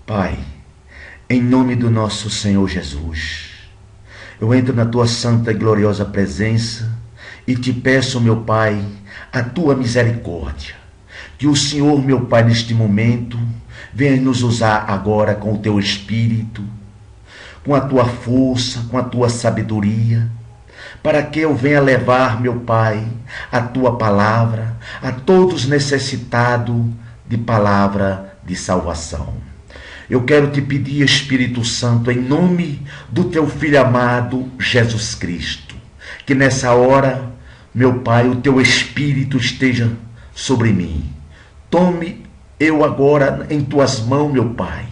Pai, em nome do nosso Senhor Jesus, eu entro na tua santa e gloriosa presença e te peço, meu Pai, a tua misericórdia. Que o Senhor, meu Pai, neste momento, venha nos usar agora com o teu Espírito, com a tua força, com a tua sabedoria, para que eu venha levar, meu Pai, a tua palavra a todos necessitados de palavra de salvação. Eu quero te pedir, Espírito Santo, em nome do teu Filho amado, Jesus Cristo, que nessa hora, meu Pai, o teu Espírito esteja sobre mim. Tome eu agora em tuas mãos, meu Pai,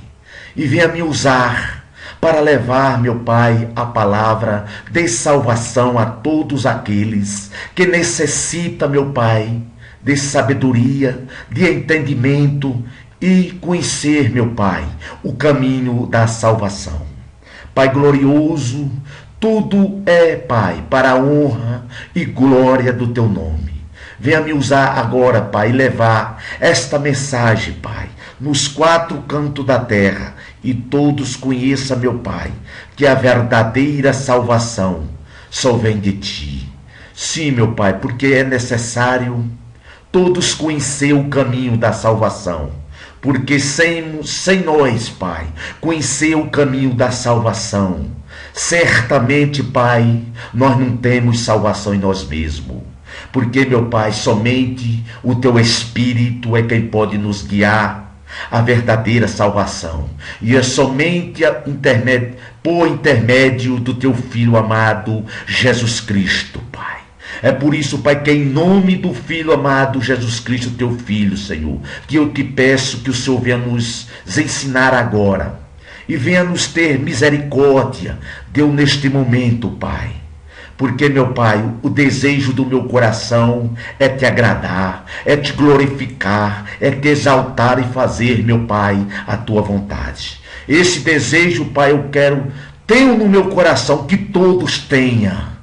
e venha me usar para levar, meu Pai, a palavra de salvação a todos aqueles que necessitam, meu Pai, de sabedoria, de entendimento e conhecer, meu Pai, o caminho da salvação. Pai glorioso, tudo é, Pai, para a honra e glória do teu nome. Venha me usar agora, Pai, e levar esta mensagem, Pai, nos quatro cantos da terra, e todos conheçam, meu Pai, que a verdadeira salvação só vem de Ti. Sim, meu Pai, porque é necessário todos conhecer o caminho da salvação. Porque sem nós, Pai, conhecer o caminho da salvação, certamente, Pai, nós não temos salvação em nós mesmos. Porque, meu Pai, somente o teu Espírito é quem pode nos guiar à verdadeira salvação. E é somente por intermédio do teu Filho amado, Jesus Cristo, Pai. É por isso, Pai, que em nome do Filho amado, Jesus Cristo, teu Filho, Senhor, que eu te peço que o Senhor venha nos ensinar agora e venha nos ter misericórdia, Deus, neste momento, Pai. Porque, meu Pai, o desejo do meu coração é te agradar, é te glorificar, é te exaltar e fazer, meu Pai, a tua vontade. Esse desejo, Pai, eu quero ter no meu coração, que todos tenham,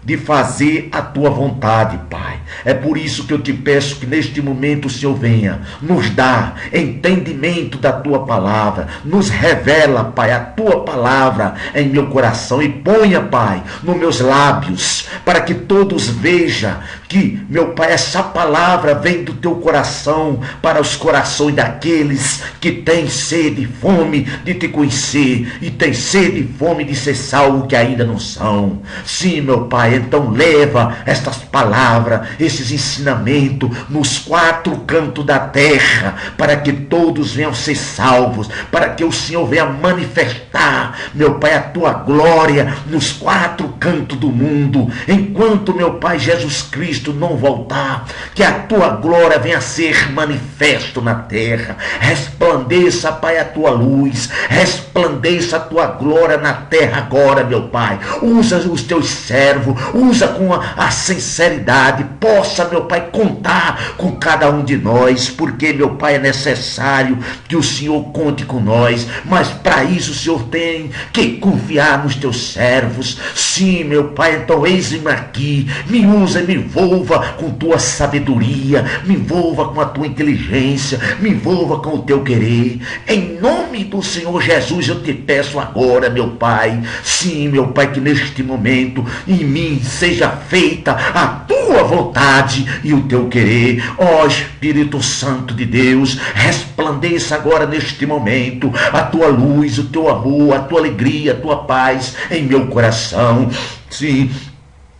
de fazer a tua vontade, Pai. É por isso que eu te peço que neste momento o Senhor venha nos dar entendimento da tua palavra, nos revela, Pai, a tua palavra em meu coração e ponha, Pai, nos meus lábios, para que todos vejam que, meu Pai, essa palavra vem do teu coração para os corações daqueles que têm sede e fome de te conhecer e têm sede e fome de ser salvo, que ainda não são. Sim, meu Pai, então leva estas palavras, esses ensinamentos nos quatro cantos da terra, para que todos venham ser salvos, para que o Senhor venha manifestar, meu Pai, a tua glória nos quatro cantos do mundo, enquanto, meu Pai, Jesus Cristo não voltar, que a tua glória venha a ser manifesto na terra. Resplandeça, Pai, a tua luz, resplandeça a tua glória na terra agora, meu Pai. Usa os teus servos, usa com a sinceridade, possa, meu Pai, contar com cada um de nós, porque, meu Pai, é necessário que o Senhor conte com nós, mas para isso o Senhor tem que confiar nos teus servos. Sim, meu Pai, então eis-me aqui, me usa e me envolva com tua sabedoria, me envolva com a tua inteligência, me envolva com o teu querer. Em nome do Senhor Jesus eu te peço agora, meu Pai, sim, meu Pai, que neste momento em mim seja feita a tua vontade e o teu querer. Ó Espírito Santo de Deus, resplandeça agora neste momento a tua luz, o teu amor, a tua alegria, a tua paz em meu coração. Sim,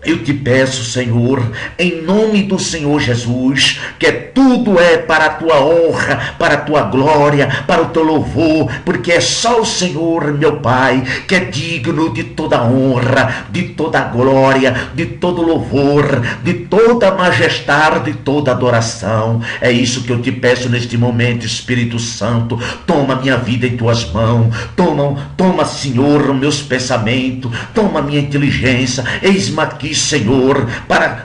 eu te peço, Senhor, em nome do Senhor Jesus, que tudo é para a tua honra, para a tua glória, para o teu louvor, porque é só o Senhor, meu Pai, que é digno de toda honra, de toda glória, de todo louvor, de toda majestade, de toda adoração. É isso que eu te peço neste momento, Espírito Santo. Toma minha vida em tuas mãos, toma, Senhor, meus pensamentos, toma minha inteligência. Eis-me aqui, aqui, Senhor,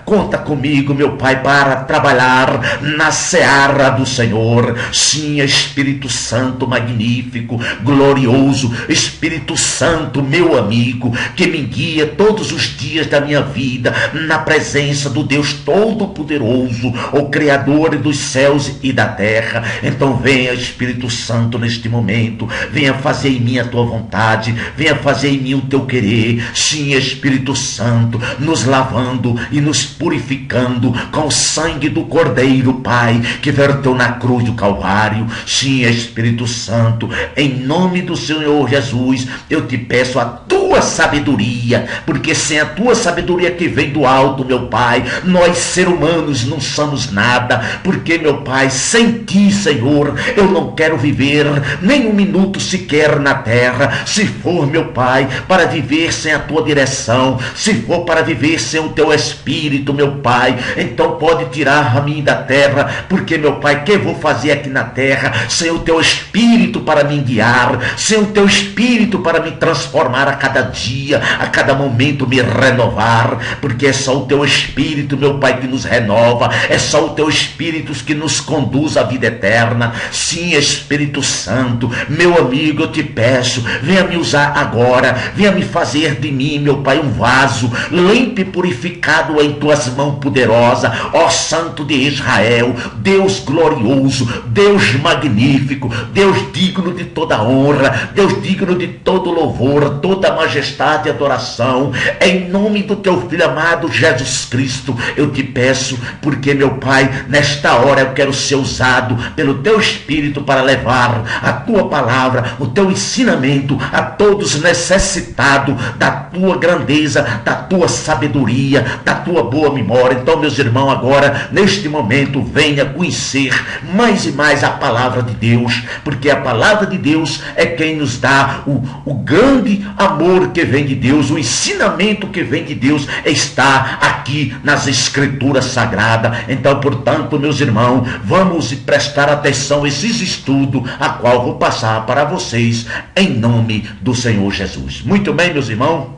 conta comigo, meu Pai, para trabalhar na seara do Senhor. Sim, Espírito Santo magnífico, glorioso, Espírito Santo, meu amigo, que me guia todos os dias da minha vida na presença do Deus Todo-Poderoso, o Criador dos céus e da terra. Então venha, Espírito Santo, neste momento, venha fazer em mim a tua vontade, venha fazer em mim o teu querer. Sim, Espírito Santo, nos lavando e nos purificando com o sangue do Cordeiro, Pai, que verteu na cruz do Calvário. Sim, Espírito Santo, em nome do Senhor Jesus, eu te peço a tua sabedoria, porque sem a tua sabedoria que vem do alto, meu Pai, nós seres humanos não somos nada, porque, meu Pai, sem ti, Senhor, eu não quero viver nem um minuto sequer na terra. Se for, meu Pai, para viver sem a tua direção, se for para viver sem o teu Espírito, meu Pai, então pode tirar a mim da terra, porque, meu Pai, que eu vou fazer aqui na terra sem o teu Espírito para me guiar, sem o teu Espírito para me transformar a cada dia, a cada momento me renovar, porque é só o teu Espírito, meu Pai, que nos renova, é só o teu Espírito que nos conduz à vida eterna. Sim, Espírito Santo, meu amigo, eu te peço, venha me usar agora, venha me fazer de mim, meu Pai, um vaso limpo e purificado em tuas mãos poderosas, ó Santo de Israel, Deus glorioso, Deus magnífico, Deus digno de toda honra, Deus digno de todo louvor, toda majestade e adoração, em nome do teu Filho amado Jesus Cristo, eu te peço, porque, meu Pai, nesta hora eu quero ser usado pelo teu Espírito para levar a tua palavra, o teu ensinamento a todos necessitados da tua grandeza, da tua sabedoria, da tua boa memória. Então, meus irmãos, agora, neste momento, venha conhecer mais e mais a palavra de Deus, porque a palavra de Deus é quem nos dá o grande amor que vem de Deus, o ensinamento que vem de Deus está aqui nas Escrituras Sagradas. Então, portanto, meus irmãos, vamos prestar atenção a esses estudos, a qual vou passar para vocês em nome do Senhor Jesus. Muito bem, meus irmãos,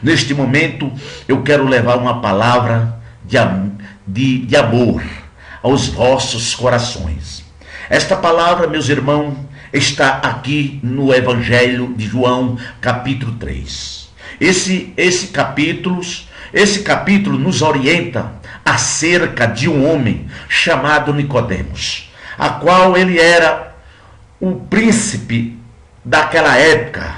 neste momento eu quero levar uma palavra de amor aos vossos corações. Esta palavra, meus irmãos, está aqui no Evangelho de João, capítulo 3. Esse capítulo nos orienta acerca de um homem chamado Nicodemos, a qual ele era o príncipe daquela época,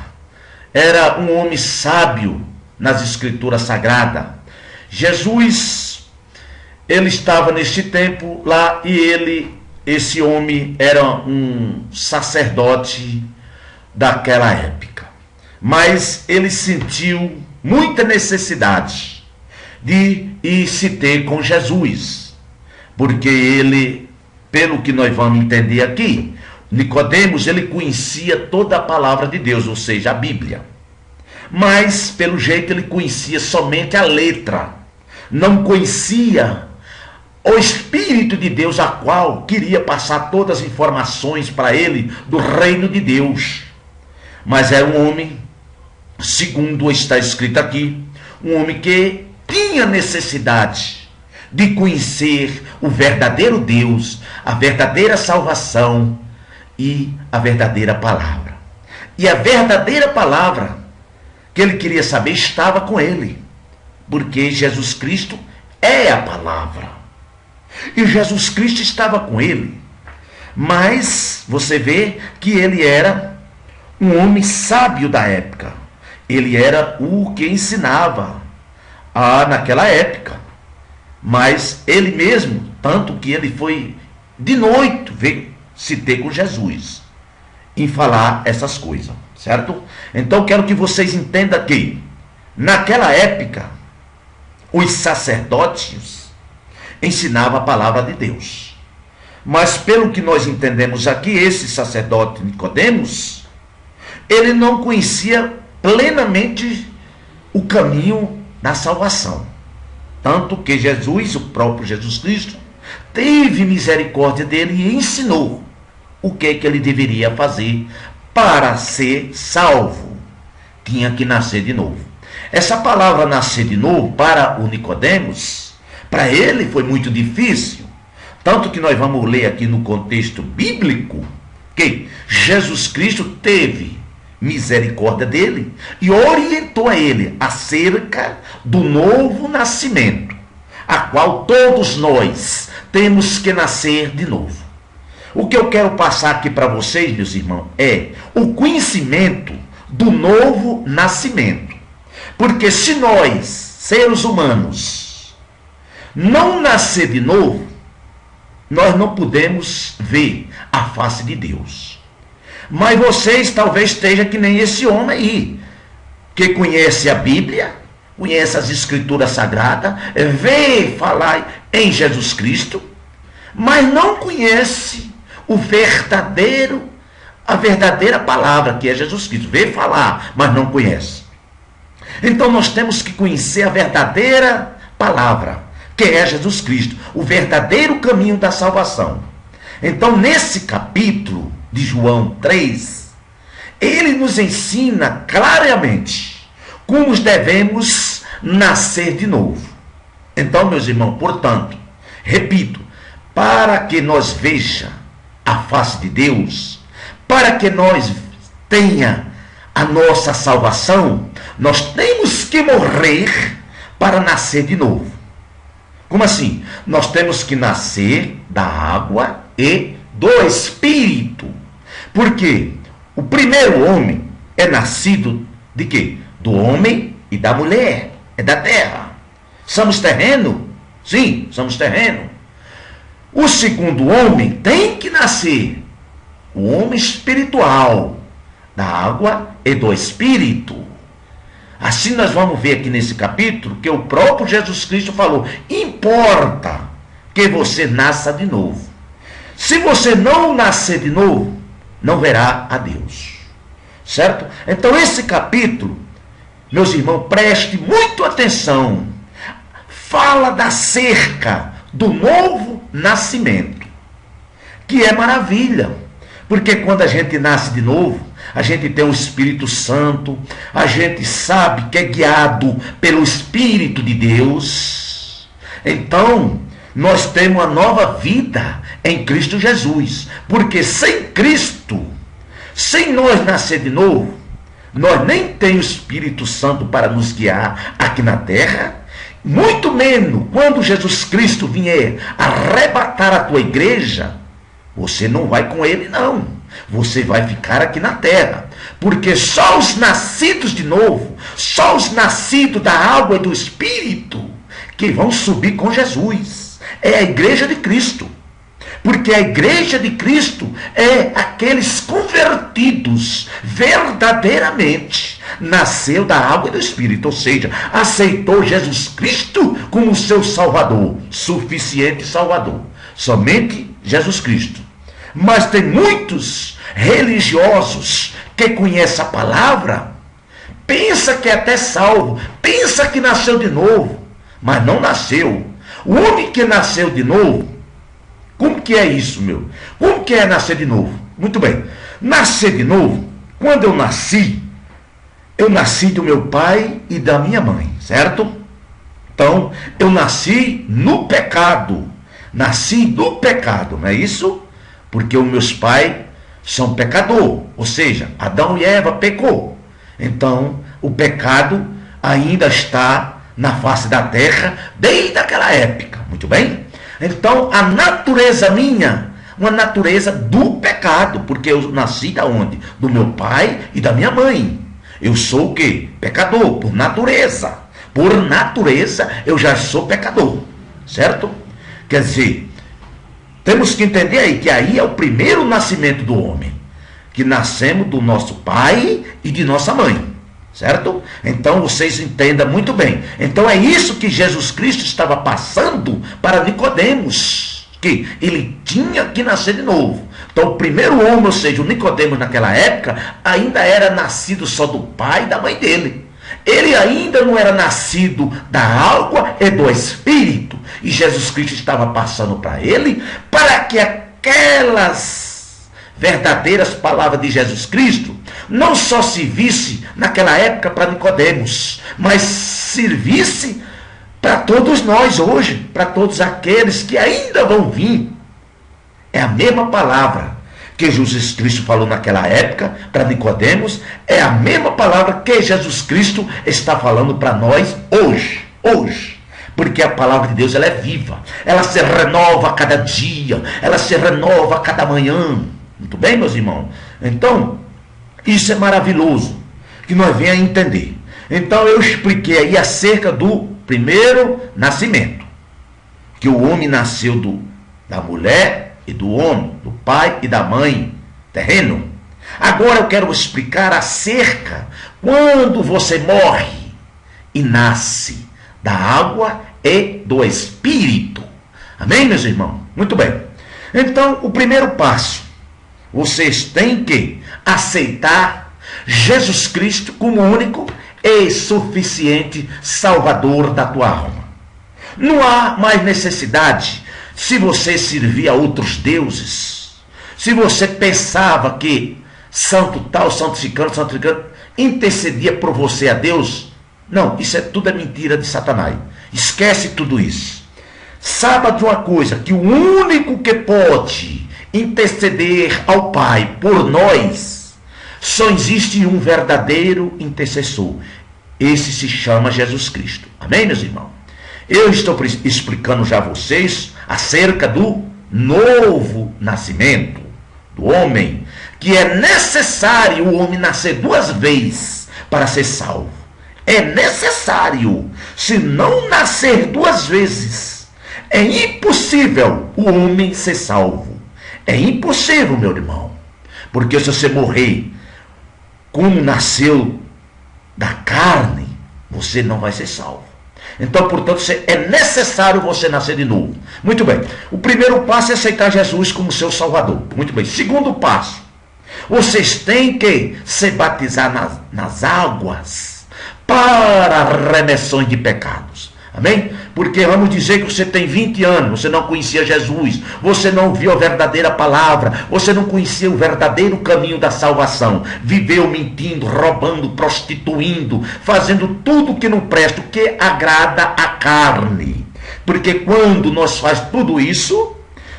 era um homem sábio nas Escrituras Sagradas. Jesus, ele estava neste tempo lá e esse homem era um sacerdote daquela época, mas ele sentiu muita necessidade de ir se ter com Jesus, porque ele, pelo que nós vamos entender aqui, Nicodemos, ele conhecia toda a palavra de Deus, ou seja, a Bíblia, mas pelo jeito ele conhecia somente a letra, não conhecia o Espírito de Deus, a qual queria passar todas as informações para ele do reino de Deus. Mas era um homem, segundo está escrito aqui, um homem que tinha necessidade de conhecer o verdadeiro Deus, a verdadeira salvação e a verdadeira palavra. E a verdadeira palavra que ele queria saber estava com ele, porque Jesus Cristo é a palavra. E Jesus Cristo estava com ele. Mas você vê que ele era um homem sábio da época. Ele era o que ensinava naquela época. Mas ele mesmo, tanto que ele foi de noite ver se ter com Jesus, em falar essas coisas, certo? Então quero que vocês entendam que naquela época os sacerdotes ensinavam a palavra de Deus, mas pelo que nós entendemos aqui, esse sacerdote Nicodemos, ele não conhecia plenamente o caminho da salvação, tanto que Jesus, o próprio Jesus Cristo, teve misericórdia dele e ensinou o que ele deveria fazer para ser salvo. Tinha que nascer de novo. Essa palavra nascer de novo para o Nicodemos, para ele foi muito difícil. Tanto que nós vamos ler aqui no contexto bíblico que Jesus Cristo teve misericórdia dele e orientou a ele acerca do novo nascimento, a qual todos nós temos que nascer de novo. O que eu quero passar aqui para vocês, meus irmãos, é o conhecimento do novo nascimento. Porque se nós, seres humanos, não nascer de novo, nós não podemos ver a face de Deus. Mas vocês talvez estejam que nem esse homem aí, que conhece a Bíblia, conhece as Escrituras Sagradas, vê falar em Jesus Cristo, mas não conhece a verdadeira palavra, que é Jesus Cristo. Vê falar, mas não conhece. Então nós temos que conhecer a verdadeira palavra, que é Jesus Cristo, o verdadeiro caminho da salvação. Então, nesse capítulo de João 3, ele nos ensina claramente como devemos nascer de novo. Então, meus irmãos, portanto, repito, para que nós veja a face de Deus, para que nós tenha a nossa salvação, nós temos que morrer para nascer de novo. Como assim? Nós temos que nascer da água e do Espírito. Porque o primeiro homem é nascido de quê? Do homem e da mulher. É da terra. Somos terreno? Sim, somos terreno. O segundo homem tem que nascer, o homem espiritual, da água e do Espírito. Assim nós vamos ver aqui nesse capítulo que o próprio Jesus Cristo falou: importa que você nasça de novo. Se você não nascer de novo, não verá a Deus. Certo? Então esse capítulo, meus irmãos, preste muito atenção. Fala da cerca do novo nascimento, que é maravilha. Porque quando a gente nasce de novo, a gente tem o Espírito Santo, a gente sabe que é guiado pelo Espírito de Deus. Então, nós temos uma nova vida em Cristo Jesus. Porque sem Cristo, sem nós nascer de novo, nós nem temos o Espírito Santo para nos guiar aqui na terra, muito menos quando Jesus Cristo vier arrebatar a tua igreja, você não vai com ele, não. Você vai ficar aqui na terra. Porque só os nascidos de novo, só os nascidos da água e do Espírito, que vão subir com Jesus. É a igreja de Cristo. Porque a igreja de Cristo é aqueles convertidos verdadeiramente. Nasceu da água e do Espírito, ou seja, aceitou Jesus Cristo como seu Salvador, suficiente Salvador. Somente Jesus Cristo. Mas tem muitos religiosos que conhecem a palavra, pensa que é até salvo, pensa que nasceu de novo, mas não nasceu. O homem que nasceu de novo, como que é isso, meu? Como que é nascer de novo? Muito bem, nascer de novo, quando eu nasci do meu pai e da minha mãe, certo? Então, eu nasci no pecado, não é isso? Porque os meus pais são pecadores, ou seja, Adão e Eva pecou. Então, o pecado ainda está na face da terra desde aquela época, muito bem? Então, a natureza minha, uma natureza do pecado, porque eu nasci da onde? Do meu pai e da minha mãe. Eu sou o quê? Pecador, por natureza. Por natureza, eu já sou pecador, certo? Quer dizer, temos que entender aí que aí é o primeiro nascimento do homem, que nascemos do nosso pai e de nossa mãe, certo? Então vocês entendam muito bem. Então é isso que Jesus Cristo estava passando para Nicodemos, que ele tinha que nascer de novo. Então o primeiro homem, ou seja, o Nicodemos naquela época, ainda era nascido só do pai e da mãe dele. Ele ainda não era nascido da água e do Espírito. E Jesus Cristo estava passando para ele, para que aquelas verdadeiras palavras de Jesus Cristo, não só servisse naquela época para Nicodemos, mas servisse para todos nós hoje, para todos aqueles que ainda vão vir. É a mesma palavra que Jesus Cristo falou naquela época para Nicodemos, é a mesma palavra que Jesus Cristo está falando para nós hoje. Hoje. Porque a palavra de Deus, ela é viva, ela se renova a cada dia, ela se renova a cada manhã. Muito bem, meus irmãos? Então, isso é maravilhoso, que nós venhamos a entender. Então, eu expliquei aí acerca do primeiro nascimento, que o homem nasceu da mulher e do homem, do pai e da mãe terreno. Agora eu quero explicar acerca quando você morre e nasce da água e do Espírito. Amém, meus irmãos? Muito bem. Então, o primeiro passo, vocês têm que aceitar Jesus Cristo como único e suficiente Salvador da tua alma. Não há mais necessidade, se você servir a outros deuses, se você pensava que santo tal, santo ciclano, intercedia por você a Deus. Não, isso tudo é mentira de Satanás. Esquece tudo isso. Saiba de uma coisa, que o único que pode interceder ao Pai por nós, só existe um verdadeiro intercessor. Esse se chama Jesus Cristo. Amém, meus irmãos? Eu estou explicando já a vocês acerca do novo nascimento do homem, que é necessário o homem nascer 2 vezes para ser salvo. É necessário. Se não nascer 2 vezes, é impossível o homem ser salvo. É impossível, meu irmão. Porque se você morrer como nasceu da carne, você não vai ser salvo. Então, portanto, é necessário você nascer de novo. Muito bem. O primeiro passo é aceitar Jesus como seu Salvador. Muito bem. Segundo passo, vocês têm que se batizar nas águas para a remissão de pecados. Amém? Porque vamos dizer que você tem 20 anos, você não conhecia Jesus, você não viu a verdadeira palavra, você não conhecia o verdadeiro caminho da salvação, viveu mentindo, roubando, prostituindo, fazendo tudo que não presta, o que agrada a carne. Porque quando nós fazemos tudo isso,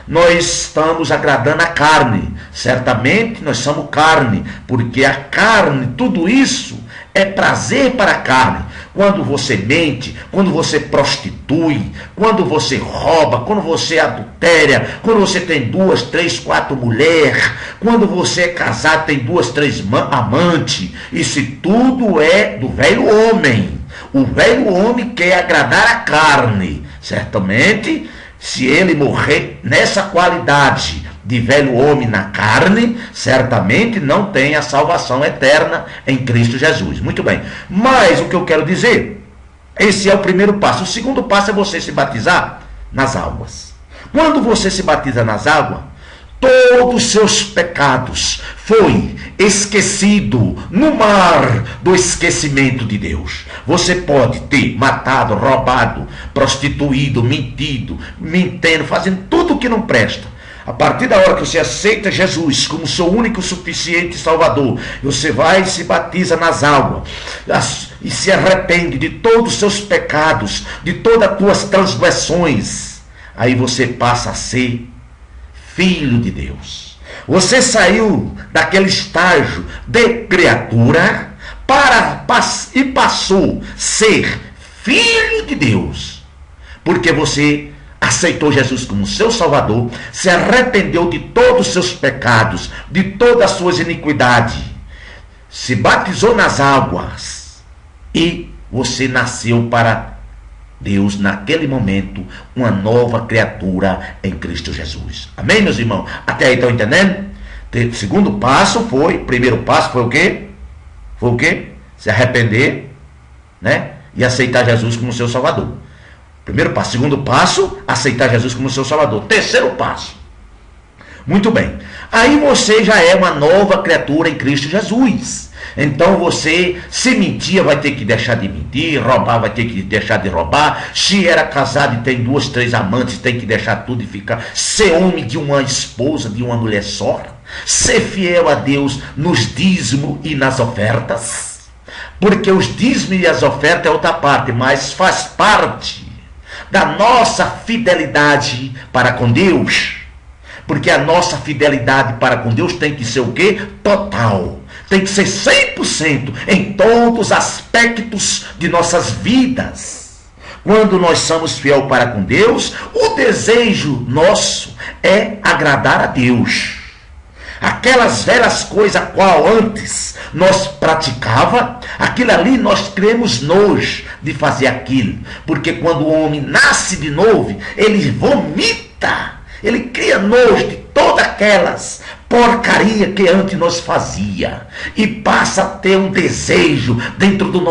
nós estamos agradando a carne. Certamente nós somos carne, porque a carne, tudo isso é prazer para a carne. Quando você mente, quando você prostitui, quando você rouba, quando você adultéria, quando você tem 2, 3, 4 mulheres, quando você é casado, tem 2, 3 amantes, isso tudo é do velho homem. O velho homem quer agradar a carne. Certamente, se ele morrer nessa qualidade de velho homem na carne, certamente não tem a salvação eterna em Cristo Jesus. Muito bem. Mas o que eu quero dizer, esse é o primeiro passo. O segundo passo é você se batizar nas águas. Quando você se batiza nas águas, todos os seus pecados foi esquecido no mar do esquecimento de Deus. Você pode ter matado, roubado, prostituído, mentindo, fazendo tudo o que não presta. A partir da hora que você aceita Jesus como seu único e suficiente Salvador, você vai e se batiza nas águas e se arrepende de todos os seus pecados, de todas as tuas transgressões. Aí você passa a ser filho de Deus. Você saiu daquele estágio de criatura e passou a ser filho de Deus. Porque você aceitou Jesus como seu Salvador, se arrependeu de todos os seus pecados, de todas as suas iniquidades, se batizou nas águas e você nasceu para Deus naquele momento, uma nova criatura em Cristo Jesus. Amém, meus irmãos? Até aí estão entendendo? O segundo passo foi, primeiro passo foi o quê? Foi o quê? Se arrepender, né? E aceitar Jesus como seu Salvador. Primeiro passo. Segundo passo, aceitar Jesus como seu Salvador. Terceiro passo. Muito bem. Aí você já é uma nova criatura em Cristo Jesus. Então você, se mentia, vai ter que deixar de mentir, roubar, vai ter que deixar de roubar. Se era casado e tem 2, 3 amantes, tem que deixar tudo e ficar. Ser homem de uma esposa, de uma mulher só. Ser fiel a Deus nos dízimos e nas ofertas. Porque os dízimos e as ofertas é outra parte, mas faz parte da nossa fidelidade para com Deus. Porque a nossa fidelidade para com Deus tem que ser o quê? Total. Tem que ser 100% em todos os aspectos de nossas vidas. Quando nós somos fiel para com Deus, o desejo nosso é agradar a Deus. Aquelas velhas coisas qual antes nós praticava, aquilo ali nós cremos nojo de fazer aquilo. Porque quando o homem nasce de novo, ele vomita, ele cria nojo de todas aquelas porcaria que antes nós fazia, e passa a ter um desejo dentro do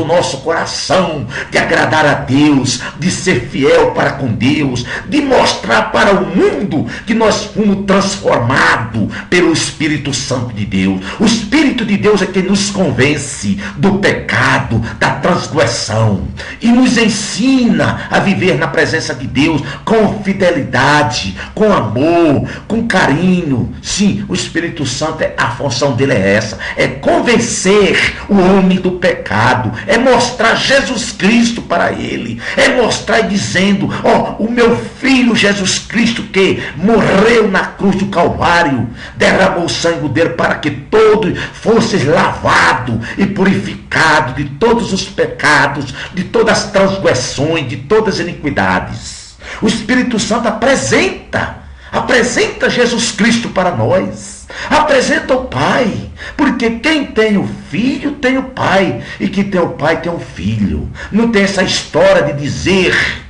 nosso coração de agradar a Deus, de ser fiel para com Deus, de mostrar para o mundo que nós fomos transformados pelo Espírito Santo de Deus. O Espírito de Deus é quem nos convence do pecado, da transgressão, e nos ensina a viver na presença de Deus com fidelidade, com amor, com carinho. Sim, o Espírito Santo, a função dele é essa, é convencer o homem do pecado, é mostrar Jesus Cristo para ele, é mostrar dizendo, o meu filho Jesus Cristo que morreu na cruz do Calvário, derramou o sangue dele para que todos fossem lavados e purificados de todos os pecados, de todas as transgressões, de todas as iniquidades. O Espírito Santo apresenta Jesus Cristo para nós, apresenta o Pai, porque quem tem o Filho tem o Pai, e quem tem o Pai tem o Filho. Não tem essa história de dizer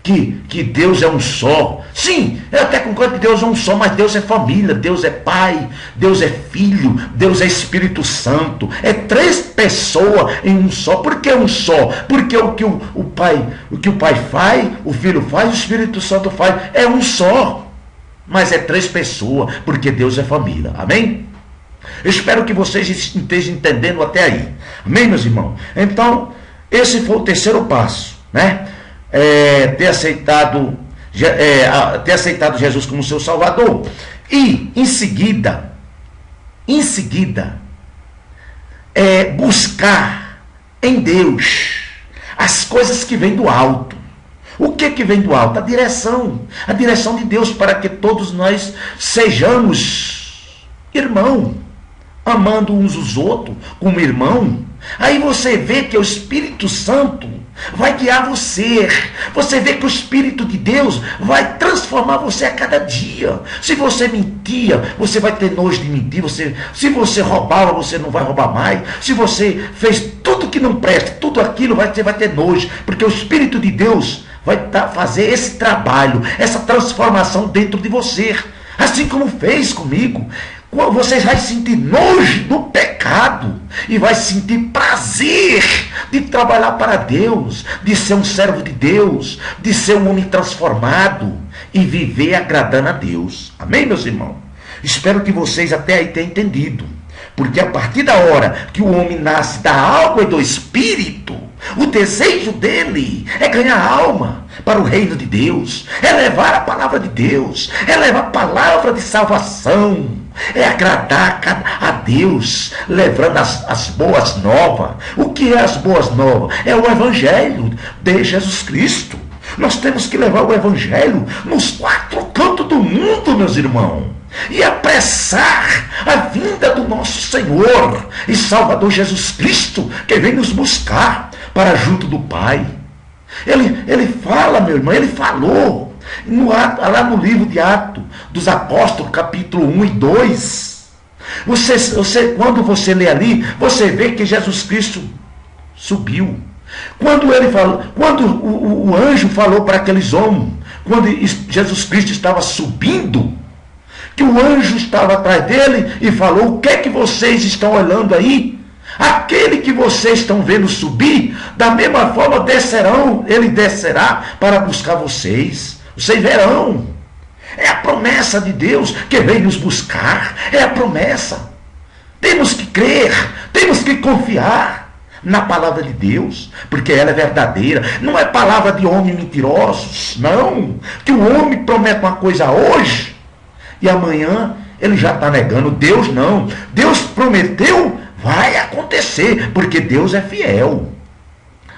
que Deus é um só. Sim, eu até concordo que Deus é um só, mas Deus é família, Deus é Pai, Deus é Filho, Deus é Espírito Santo. É 3 pessoas em um só. Por que um só? Porque o que o Pai faz, o Filho faz, o Espírito Santo faz, é um só. Mas é 3 pessoas, porque Deus é família. Amém? Eu espero que vocês estejam entendendo até aí. Amém, meus irmãos? Então, esse foi o terceiro passo, né? Ter aceitado Jesus como seu Salvador. E, em seguida, buscar em Deus as coisas que vêm do alto. O que vem do alto? A direção de Deus, para que todos nós sejamos irmão, amando uns os outros como irmão. Aí você vê que o Espírito Santo vai guiar você. Você vê que o Espírito de Deus vai transformar você a cada dia. Se você mentia, você vai ter nojo de mentir. Se você roubava, você não vai roubar mais. Se você fez tudo que não presta, tudo aquilo, você vai ter nojo. Porque o Espírito de Deus vai fazer esse trabalho, essa transformação dentro de você. Assim como fez comigo. Você vai sentir nojo do pecado e vai sentir prazer de trabalhar para Deus, de ser um servo de Deus, de ser um homem transformado e viver agradando a Deus. Amém, meus irmãos? Espero que vocês até aí tenham entendido. Porque a partir da hora que o homem nasce da água e do Espírito, o desejo dele é ganhar alma para o reino de Deus, é levar a palavra de Deus, é levar a palavra de salvação, é agradar a Deus, levando as boas novas. O que é as boas novas? É o Evangelho de Jesus Cristo. Nós temos que levar o Evangelho nos 4 cantos do mundo, meus irmãos, e apressar a vinda do nosso Senhor e Salvador Jesus Cristo, que vem nos buscar para junto do Pai. Ele fala, meu irmão, ele falou lá no livro de Atos dos Apóstolos, capítulo 1 e 2. Quando você lê ali, você vê que Jesus Cristo subiu. Quando o anjo falou para aqueles homens, quando Jesus Cristo estava subindo, que o anjo estava atrás dele e falou: o que é que vocês estão olhando aí? Aquele que vocês estão vendo subir, da mesma forma ele descerá para buscar vocês. Vocês verão. É a promessa de Deus que vem nos buscar. É a promessa. Temos que crer, temos que confiar na palavra de Deus, porque ela é verdadeira. Não é palavra de homens mentirosos, não. Que o homem promete uma coisa hoje e amanhã ele já está negando. Deus não. Deus prometeu, vai acontecer, porque Deus é fiel.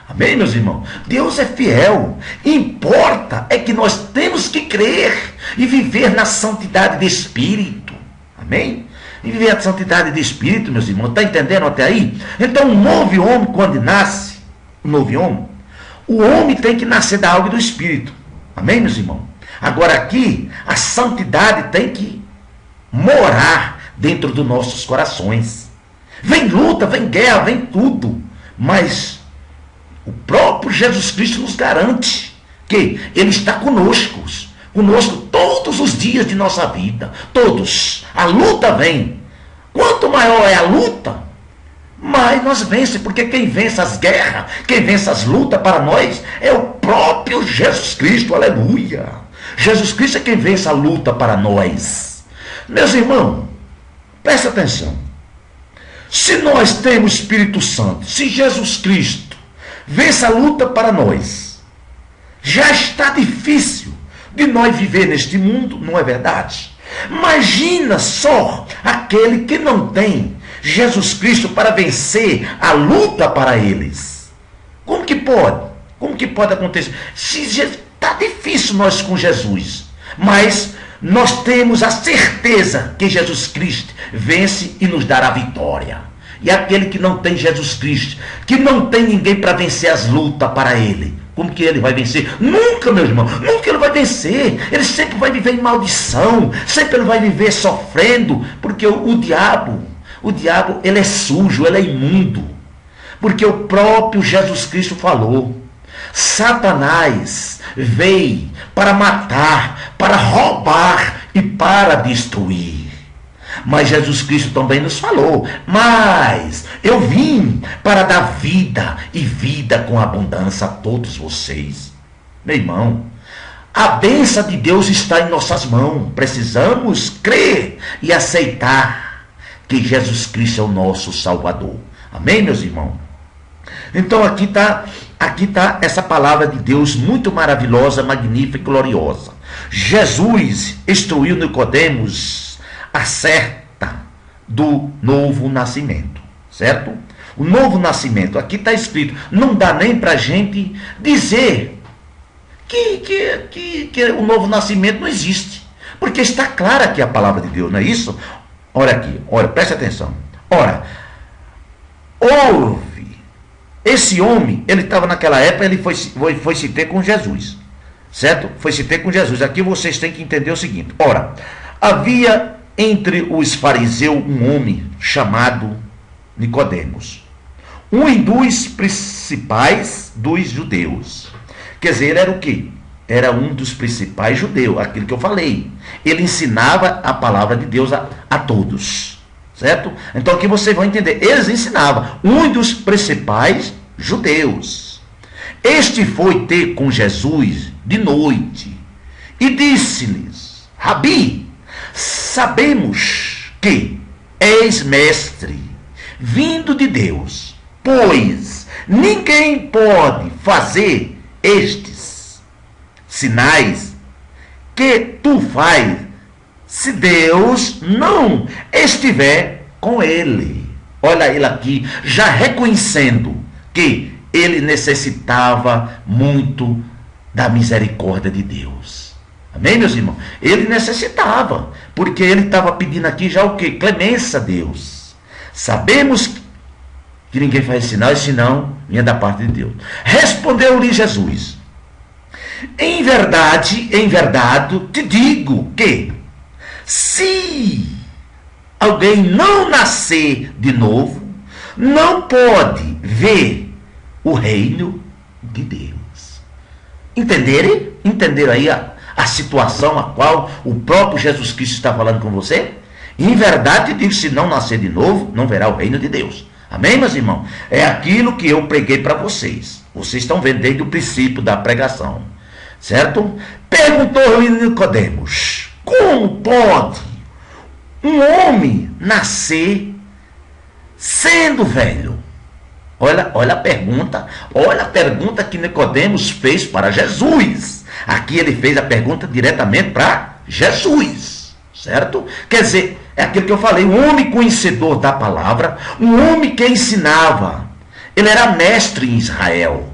Amém, meus irmãos? Deus é fiel. Importa é que nós temos que crer e viver na santidade de espírito. Amém? E viver a santidade de espírito, meus irmãos. Está entendendo até aí? Então, um novo homem, quando nasce, um novo homem, o homem tem que nascer da água e do espírito. Amém, meus irmãos? Agora aqui, a santidade tem que morar dentro dos nossos corações. Vem luta, vem guerra, vem tudo. Mas o próprio Jesus Cristo nos garante que Ele está conosco todos os dias de nossa vida. Todos. A luta vem. Quanto maior é a luta, mais nós vencemos. Porque quem vence as guerras, quem vence as lutas para nós, é o próprio Jesus Cristo. Aleluia. Jesus Cristo é quem vence a luta para nós. Meus irmãos, presta atenção. Se nós temos Espírito Santo, se Jesus Cristo vence a luta para nós, já está difícil de nós viver neste mundo, não é verdade? Imagina só aquele que não tem Jesus Cristo para vencer a luta para eles. Como que pode? Como que pode acontecer? Se está difícil nós com Jesus, mas nós temos a certeza que Jesus Cristo vence e nos dará vitória. E aquele que não tem Jesus Cristo, que não tem ninguém para vencer as lutas para ele, como que ele vai vencer? Nunca, meu irmão, nunca ele vai vencer. Ele sempre vai viver em maldição, sempre ele vai viver sofrendo, porque o diabo, ele é sujo, ele é imundo. Porque o próprio Jesus Cristo falou: Satanás veio para matar, para roubar e para destruir. Mas Jesus Cristo também nos falou: mas eu vim para dar vida e vida com abundância a todos vocês. Meu irmão, a bênção de Deus está em nossas mãos. Precisamos crer e aceitar que Jesus Cristo é o nosso Salvador. Amém, meus irmãos? Então aqui está essa palavra de Deus muito maravilhosa, magnífica e gloriosa. Jesus instruiu Nicodemos acerca do novo nascimento, certo? O novo nascimento, aqui está escrito, não dá nem para a gente dizer que o novo nascimento não existe, porque está clara aqui a palavra de Deus, não é isso? Olha aqui, olha, preste atenção. Ora, houve esse homem, ele estava naquela época, ele foi se ter com Jesus, certo? Foi se ter com Jesus. Aqui vocês têm que entender o seguinte: ora, havia entre os fariseus um homem chamado Nicodemos, um dos principais dos judeus. Quer dizer, ele era o quê? Era um dos principais judeus, aquilo que eu falei. Ele ensinava a palavra de Deus a todos, certo? Então aqui vocês vão entender, eles ensinavam, um dos principais judeus. Este foi ter com Jesus de noite e disse-lhes: Rabi, sabemos que és mestre, vindo de Deus, pois ninguém pode fazer estes sinais que tu faz, se Deus não estiver com ele. Olha ele aqui, já reconhecendo que ele necessitava muito da misericórdia de Deus. Amém, meus irmãos? Ele necessitava, porque ele estava pedindo aqui já o quê? Clemência a Deus. Sabemos que ninguém faz sinal, esse não vinha da parte de Deus. Respondeu-lhe Jesus: em verdade, te digo que, se alguém não nascer de novo, não pode ver o reino de Deus. Entenderam? Entenderam aí a situação a qual o próprio Jesus Cristo está falando com você? Em verdade te digo, se não nascer de novo, não verá o reino de Deus. Amém, meus irmãos? É aquilo que eu preguei para vocês. Vocês estão vendo desde o princípio da pregação, certo? Perguntou-lhe Nicodemos: como pode um homem nascer sendo velho? Olha a pergunta que Nicodemos fez para Jesus. Aqui ele fez a pergunta diretamente para Jesus, certo? Quer dizer, é aquilo que eu falei, um homem conhecedor da palavra, um homem que ensinava. Ele era mestre em Israel.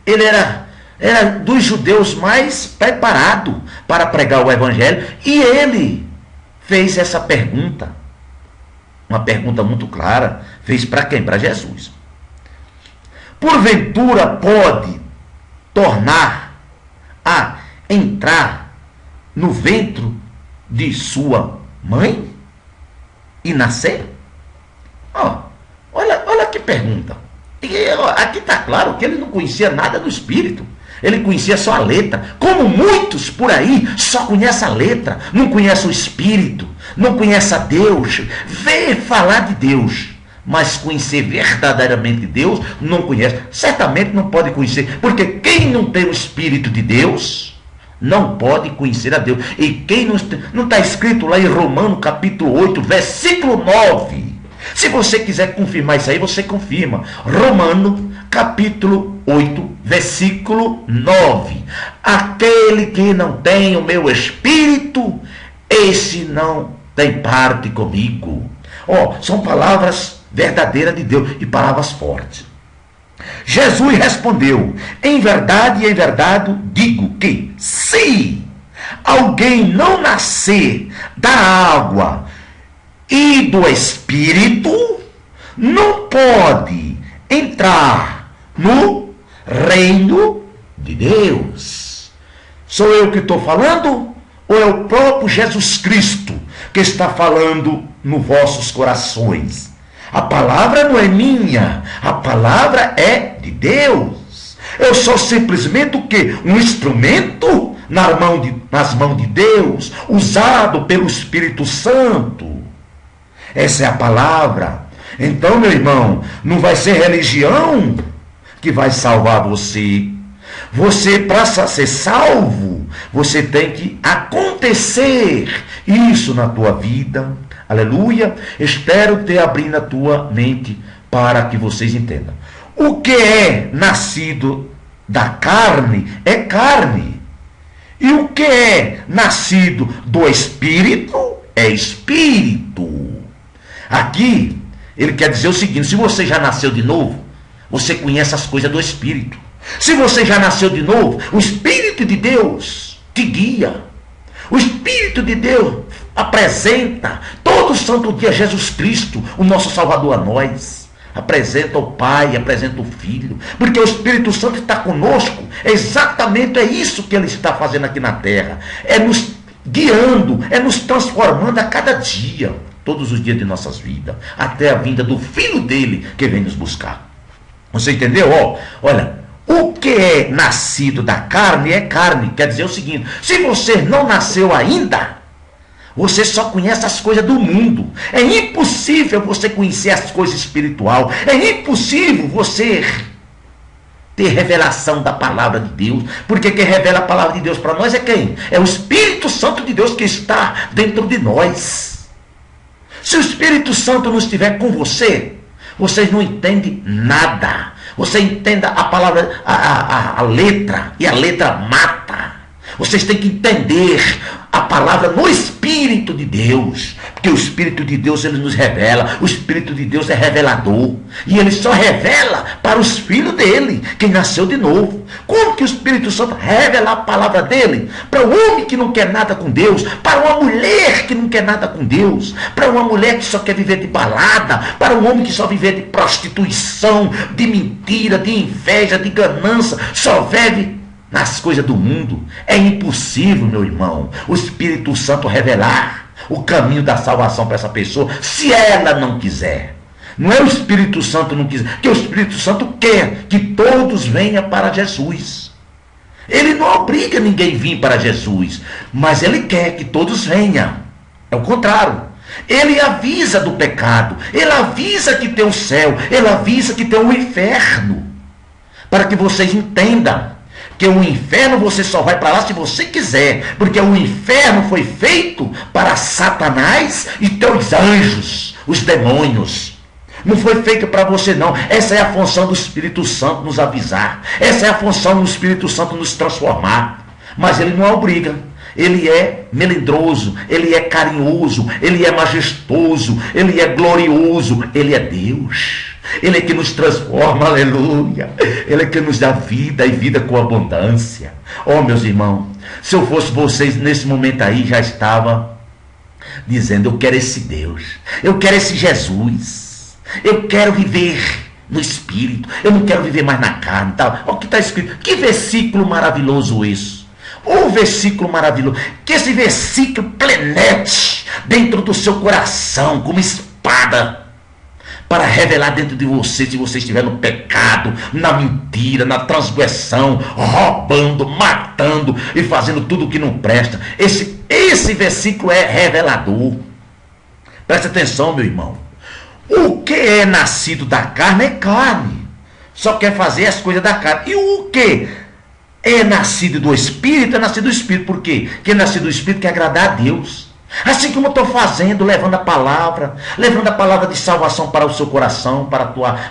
Ele era dos judeus mais preparado para pregar o evangelho. E ele fez essa pergunta. Uma pergunta muito clara. Fez para quem? Para Jesus. Porventura pode tornar a entrar no ventre de sua mãe e nascer? Olha que pergunta. E aqui está claro que ele não conhecia nada do Espírito. Ele conhecia só a letra. Como muitos por aí só conhecem a letra, não conhecem o Espírito, não conhecem a Deus. Vê falar de Deus, mas conhecer verdadeiramente Deus, não conhece. Certamente não pode conhecer, porque quem não tem o Espírito de Deus não pode conhecer a Deus. E quem não está escrito lá em Romanos capítulo 8, versículo 9. Se você quiser confirmar isso aí, você confirma. Romanos capítulo 8, versículo 9. Aquele que não tem o meu Espírito, esse não tem parte comigo. São palavras verdadeiras de Deus e palavras fortes. Jesus respondeu: em verdade, digo que se alguém não nascer da água e do Espírito, não pode entrar no reino de Deus. Sou eu que estou falando? Ou é o próprio Jesus Cristo que está falando nos vossos corações? A palavra não é minha, a palavra é de Deus. Eu sou simplesmente o quê? Um instrumento nas mãos de Deus, usado pelo Espírito Santo. Essa é a palavra. Então, meu irmão, não vai ser religião que vai salvar você. Você, para ser salvo, você tem que acontecer isso na tua vida. Aleluia. Espero ter abrindo a tua mente para que vocês entendam. O que é nascido da carne é carne. E o que é nascido do Espírito é Espírito. Aqui, ele quer dizer o seguinte: se você já nasceu de novo, você conhece as coisas do Espírito. Se você já nasceu de novo, o Espírito de Deus te guia. O Espírito de Deus apresenta todo santo dia Jesus Cristo, o nosso Salvador, a nós. Apresenta o Pai, apresenta o Filho. Porque o Espírito Santo está conosco. Exatamente é isso que ele está fazendo aqui na terra. É nos guiando, é nos transformando a cada dia. Todos os dias de nossas vidas. Até a vinda do Filho dele que vem nos buscar. Você entendeu? Olha. O que é nascido da carne é carne. Quer dizer o seguinte: se você não nasceu ainda, você só conhece as coisas do mundo. É impossível você conhecer as coisas espirituais. É impossível você ter revelação da palavra de Deus. Porque quem revela a palavra de Deus para nós é quem? É o Espírito Santo de Deus que está dentro de nós. Se o Espírito Santo não estiver com você, vocês não entendem nada. Você entenda a palavra, a letra, e a letra mata. Vocês têm que entender a palavra no Espírito de Deus. Porque o Espírito de Deus, ele nos revela. O Espírito de Deus é revelador. E ele só revela para os filhos dele, quem nasceu de novo. Como que o Espírito Santo revela a palavra dele? Para o homem que não quer nada com Deus. Para uma mulher que não quer nada com Deus. Para uma mulher que só quer viver de balada. Para um homem que só vive de prostituição, de mentira, de inveja, de ganância. Só vive nas coisas do mundo. É impossível, meu irmão, o Espírito Santo revelar o caminho da salvação para essa pessoa, se ela não quiser. Não é o Espírito Santo não quiser, que o Espírito Santo quer que todos venham para Jesus. Ele não obriga ninguém a vir para Jesus, mas ele quer que todos venham. É o contrário. Ele avisa do pecado, ele avisa que tem o céu, ele avisa que tem o inferno, para que vocês entendam que o inferno você só vai para lá se você quiser, porque o inferno foi feito para Satanás e teus anjos, os demônios. Não foi feito para você não. Essa é a função do Espírito Santo nos avisar. Essa é a função do Espírito Santo nos transformar. Mas ele não obriga. Ele é melindroso, ele é carinhoso, ele é majestoso, ele é glorioso, ele é Deus. Ele é que nos transforma, aleluia. Ele é que nos dá vida e vida com abundância. Oh, meus irmãos, se eu fosse vocês nesse momento aí, já estava dizendo: eu quero esse Deus, eu quero esse Jesus, eu quero viver no Espírito, eu não quero viver mais na carne. Tá? Olha o que está escrito, que versículo maravilhoso isso. O versículo maravilhoso, que esse versículo penetre dentro do seu coração como espada, para revelar dentro de você, se você estiver no pecado, na mentira, na transgressão, roubando, matando e fazendo tudo o que não presta. Esse versículo é revelador. Presta atenção, meu irmão. O que é nascido da carne é carne, só quer fazer as coisas da carne. E o que é nascido do Espírito é nascido do Espírito. Por quê? Quem é nascido do Espírito quer agradar a Deus. Assim como eu estou fazendo, levando a palavra de salvação para o seu coração,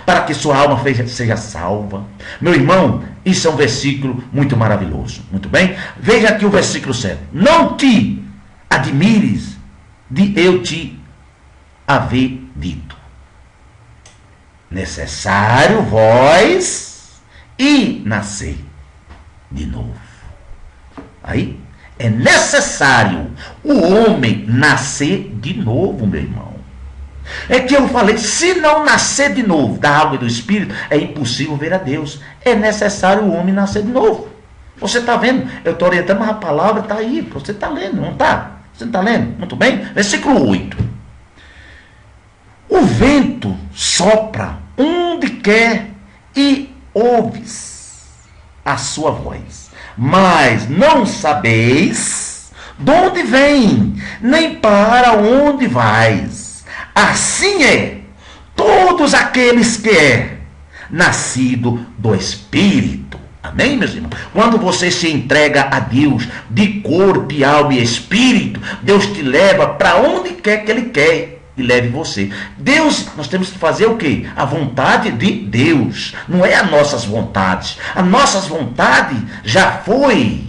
para que sua alma seja salva. Meu irmão, isso é um versículo muito maravilhoso. Muito bem? Veja aqui o versículo 7. Não te admires de eu te haver dito: necessário vós e nascer de novo. Aí, é necessário o homem nascer de novo, meu irmão. É que eu falei, se não nascer de novo da água e do Espírito, é impossível ver a Deus. É necessário o homem nascer de novo. Você está vendo? Eu estou orientando, mas a palavra está aí. Você está lendo, não está? Você não está lendo? Muito bem? Versículo 8. O vento sopra onde quer e ouves a sua voz, mas não sabeis de onde vem, nem para onde vais. Assim é todos aqueles que é nascido do Espírito. Amém, meus irmãos? Quando você se entrega a Deus de corpo, alma e espírito, Deus te leva para onde quer que Ele quer e leve você. Deus, nós temos que fazer o quê? A vontade de Deus. Não é as nossas vontades. As nossas vontades já foi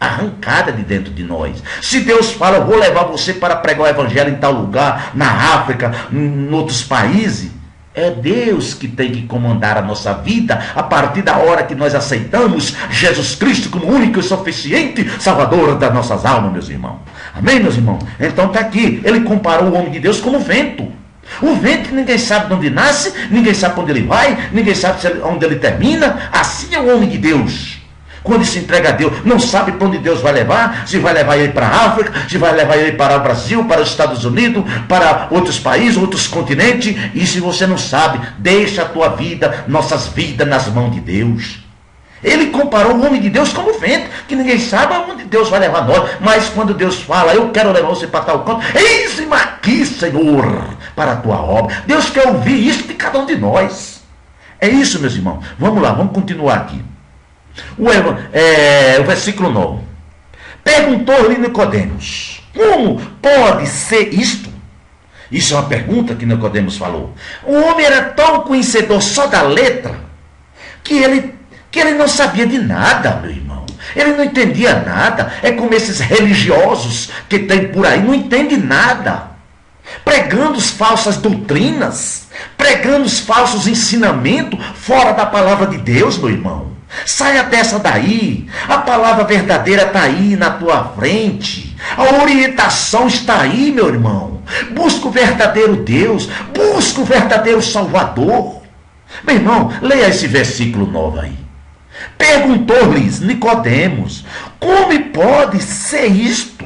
arrancada de dentro de nós. Se Deus fala, eu vou levar você para pregar o evangelho em tal lugar, na África, em outros países, é Deus que tem que comandar a nossa vida a partir da hora que nós aceitamos Jesus Cristo como único e suficiente Salvador das nossas almas, meus irmãos. Amém, meus irmãos? Então está aqui, ele comparou o homem de Deus como vento. O vento, ninguém sabe de onde nasce, ninguém sabe para onde ele vai, ninguém sabe onde ele termina. Assim é o homem de Deus. Quando se entrega a Deus, não sabe para onde Deus vai levar, se vai levar ele para a África, se vai levar ele para o Brasil, para os Estados Unidos, para outros países, outros continentes. E se você não sabe, deixa a tua vida, nossas vidas nas mãos de Deus. Ele comparou o homem de Deus como vento, que ninguém sabe aonde Deus vai levar nós. Mas quando Deus fala, eu quero levar você para tal canto, eis-me aqui, Senhor, para a tua obra. Deus quer ouvir isso de cada um de nós. É isso, meus irmãos. Vamos lá, vamos continuar aqui. O versículo 9. Perguntou-lhe Nicodemos: como pode ser isto? Isso é uma pergunta que Nicodemos falou. O homem era tão conhecedor só da letra que ele não sabia de nada, meu irmão. Ele não entendia nada. É como esses religiosos que tem por aí, não entende nada. Pregando as falsas doutrinas, pregando os falsos ensinamentos fora da palavra de Deus, meu irmão. Saia dessa daí. A palavra verdadeira está aí na tua frente. A orientação está aí, meu irmão. Busca o verdadeiro Deus. Busca o verdadeiro Salvador. Meu irmão, leia esse versículo 9 aí. Perguntou-lhes Nicodemos: como pode ser isto?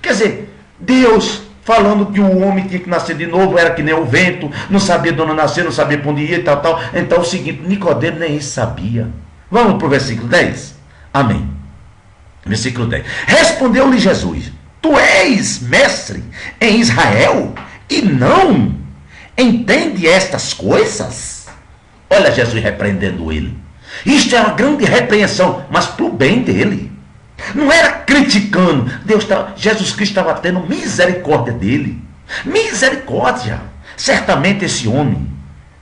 Quer dizer, Deus falando que o homem tinha que nascer de novo, era que nem o vento, não sabia de onde nascer, não sabia para onde ia e tal. Então é o seguinte, Nicodemos nem isso sabia. Vamos para o versículo 10? Amém. Versículo 10. Respondeu-lhe Jesus: tu és mestre em Israel e não entende estas coisas? Olha Jesus repreendendo ele. Isto é uma grande repreensão, mas para o bem dele. Não era criticando. Jesus Cristo estava tendo misericórdia dele. Misericórdia. Certamente esse homem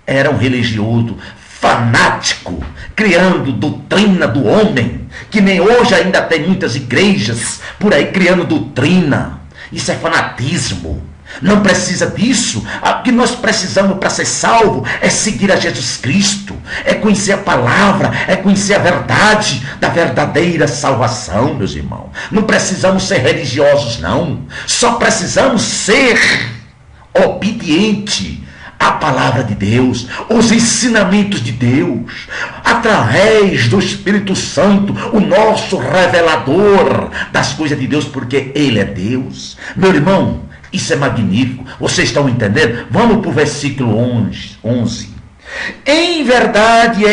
era um religioso, fanático, criando doutrina do homem, que nem hoje ainda tem muitas igrejas por aí criando doutrina. Isso é fanatismo. Não precisa disso. O que nós precisamos para ser salvo é seguir a Jesus Cristo, é conhecer a palavra, é conhecer a verdade da verdadeira salvação, meus irmãos. Não precisamos ser religiosos, não. Só precisamos ser obedientes à palavra de Deus, os ensinamentos de Deus, através do Espírito Santo, o nosso revelador das coisas de Deus, porque Ele é Deus. Meu irmão, isso é magnífico. Vocês estão entendendo? Vamos para o versículo 11. Em verdade,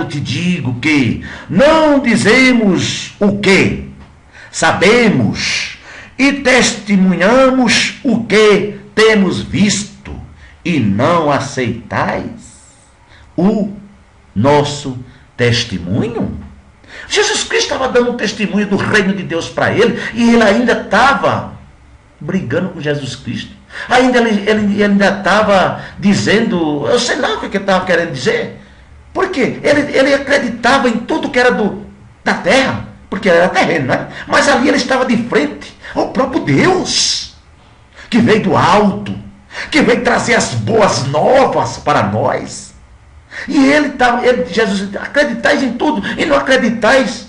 te digo que não dizemos o que sabemos e testemunhamos o que temos visto e não aceitais o nosso testemunho. Jesus Cristo estava dando um testemunho do reino de Deus para ele e ele ainda estava brigando com Jesus Cristo. Ele ainda estava dizendo, eu sei lá o que ele estava querendo dizer. Por quê? Ele acreditava em tudo que era da terra, porque era terreno, né? Mas ali ele estava de frente ao próprio Deus, que veio do alto, que veio trazer as boas novas para nós. E Jesus, acreditais em tudo e não acreditais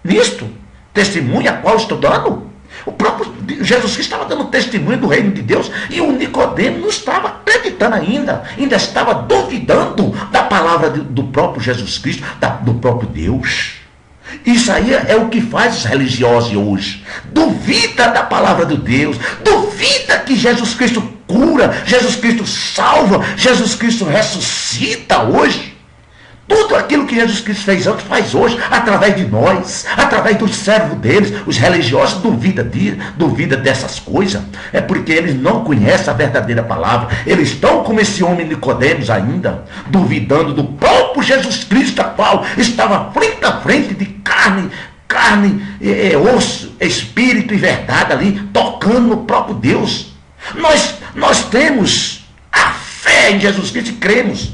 nisto, testemunha a qual estou dando. O próprio Jesus Cristo estava dando testemunho do reino de Deus e o Nicodemo não estava acreditando ainda estava duvidando da palavra do próprio Jesus Cristo, do próprio Deus. Isso aí é o que faz os religiosos hoje. Duvida da palavra de Deus, duvida que Jesus Cristo cura, Jesus Cristo salva, Jesus Cristo ressuscita hoje. Tudo aquilo que Jesus Cristo fez antes, faz hoje, através de nós, através dos servos deles. Os religiosos duvidam dessas coisas. É porque eles não conhecem a verdadeira palavra. Eles estão como esse homem Nicodemos ainda, duvidando do próprio Jesus Cristo, a qual estava frente a frente de carne, osso, espírito e verdade ali, tocando no próprio Deus. Nós temos a fé em Jesus Cristo e cremos.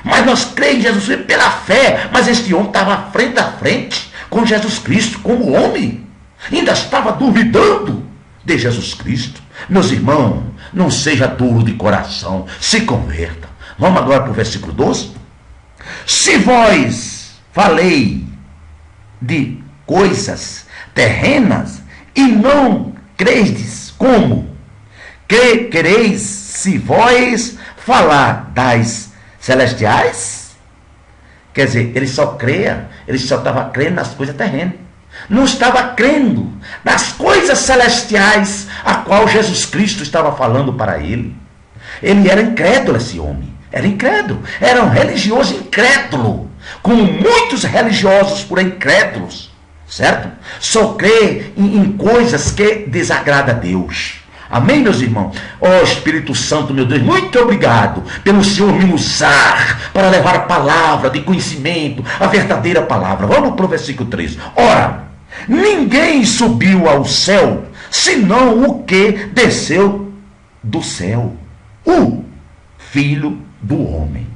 Mas nós cremos em Jesus Cristo pela fé. Mas este homem estava frente a frente com Jesus Cristo, como homem. Ainda estava duvidando de Jesus Cristo. Meus irmãos, não seja duro de coração, se converta. Vamos agora para o versículo 12. Se vós falei de coisas terrenas e não credes, como quereis se vós falar das celestiais? Quer dizer, ele só estava crendo nas coisas terrenas. Não estava crendo nas coisas celestiais a qual Jesus Cristo estava falando para ele. Ele era incrédulo, esse homem. Era incrédulo. Era um religioso incrédulo. Como muitos religiosos por aí incrédulos. Certo? Só crê em coisas que desagradam a Deus. Amém, meus irmãos? Ó Espírito Santo, meu Deus, muito obrigado pelo Senhor me usar para levar a palavra de conhecimento, a verdadeira palavra. Vamos para o versículo 3. Ora, ninguém subiu ao céu, senão o que desceu do céu, o Filho do Homem.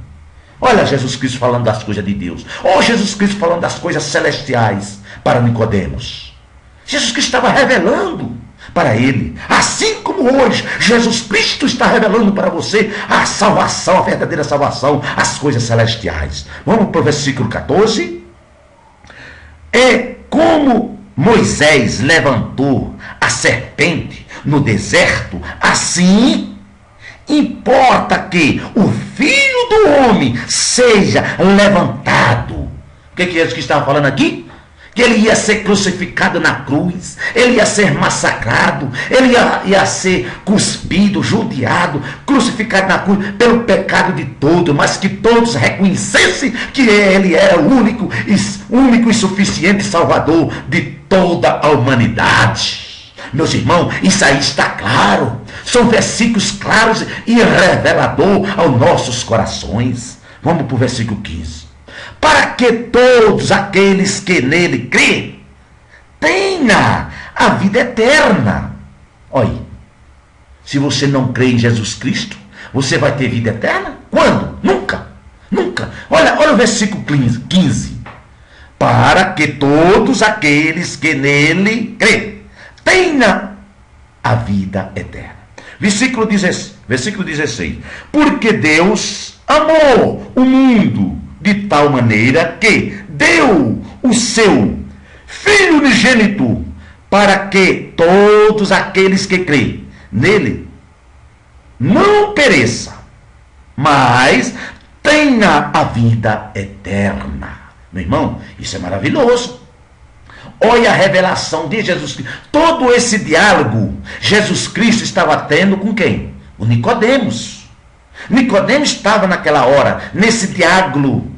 Olha Jesus Cristo falando das coisas de Deus. Ó Jesus Cristo falando das coisas celestiais para Nicodemos. Jesus Cristo estava revelando para ele, assim como hoje Jesus Cristo está revelando para você a salvação, a verdadeira salvação, as coisas celestiais. Vamos para o versículo 14. É como Moisés levantou a serpente no deserto, assim importa que o Filho do Homem seja levantado. O que Jesus Cristo estava falando aqui? Que ele ia ser crucificado na cruz, ele ia ser massacrado, ele ia ser cuspido, judiado, crucificado na cruz pelo pecado de todos, mas que todos reconhecessem que ele era o único e suficiente Salvador de toda a humanidade. Meus irmãos, isso aí está claro. São versículos claros e revelador aos nossos corações. Vamos para o versículo 15. Para que todos aqueles que nele crêem tenham a vida eterna. Olha, se você não crê em Jesus Cristo, você vai ter vida eterna? Quando? Nunca. Nunca. Olha o versículo 15. Para que todos aqueles que nele crêem tenham a vida eterna. Versículo 16. Porque Deus amou o mundo de tal maneira que deu o seu Filho unigênito, para que todos aqueles que creem nele não pereçam, mas tenha a vida eterna. Meu irmão, isso é maravilhoso. Olha a revelação de Jesus Cristo. Todo esse diálogo Jesus Cristo estava tendo com quem? O Nicodemos. Nicodemos estava naquela hora nesse diálogo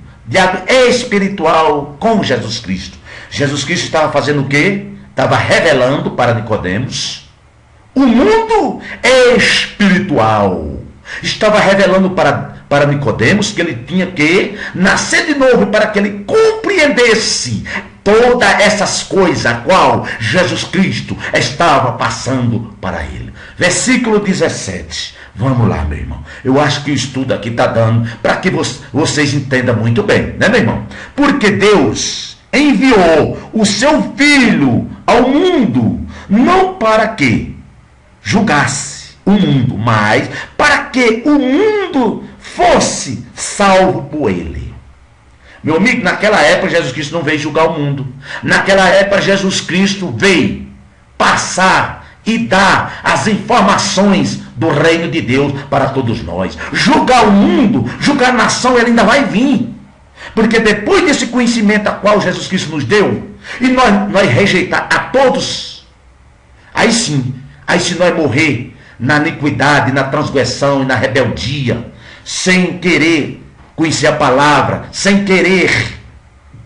espiritual com Jesus Cristo. Jesus Cristo estava fazendo o quê? Estava revelando para Nicodemos o mundo espiritual. Estava revelando para Nicodemos que ele tinha que nascer de novo para que ele compreendesse todas essas coisas a qual Jesus Cristo estava passando para ele. Versículo 17. Vamos lá, meu irmão. Eu acho que o estudo aqui está dando para que vocês entendam muito bem, né, meu irmão? Porque Deus enviou o seu Filho ao mundo, não para que julgasse o mundo, mas para que o mundo fosse salvo por ele. Meu amigo, naquela época Jesus Cristo não veio julgar o mundo. Naquela época Jesus Cristo veio passar e dar as informações do reino de Deus para todos nós. Julgar o mundo, julgar a nação, ele ainda vai vir. Porque depois desse conhecimento a qual Jesus Cristo nos deu, e nós rejeitar a todos, aí sim, se nós morrer na iniquidade, na transgressão e na rebeldia, sem querer conhecer a palavra, sem querer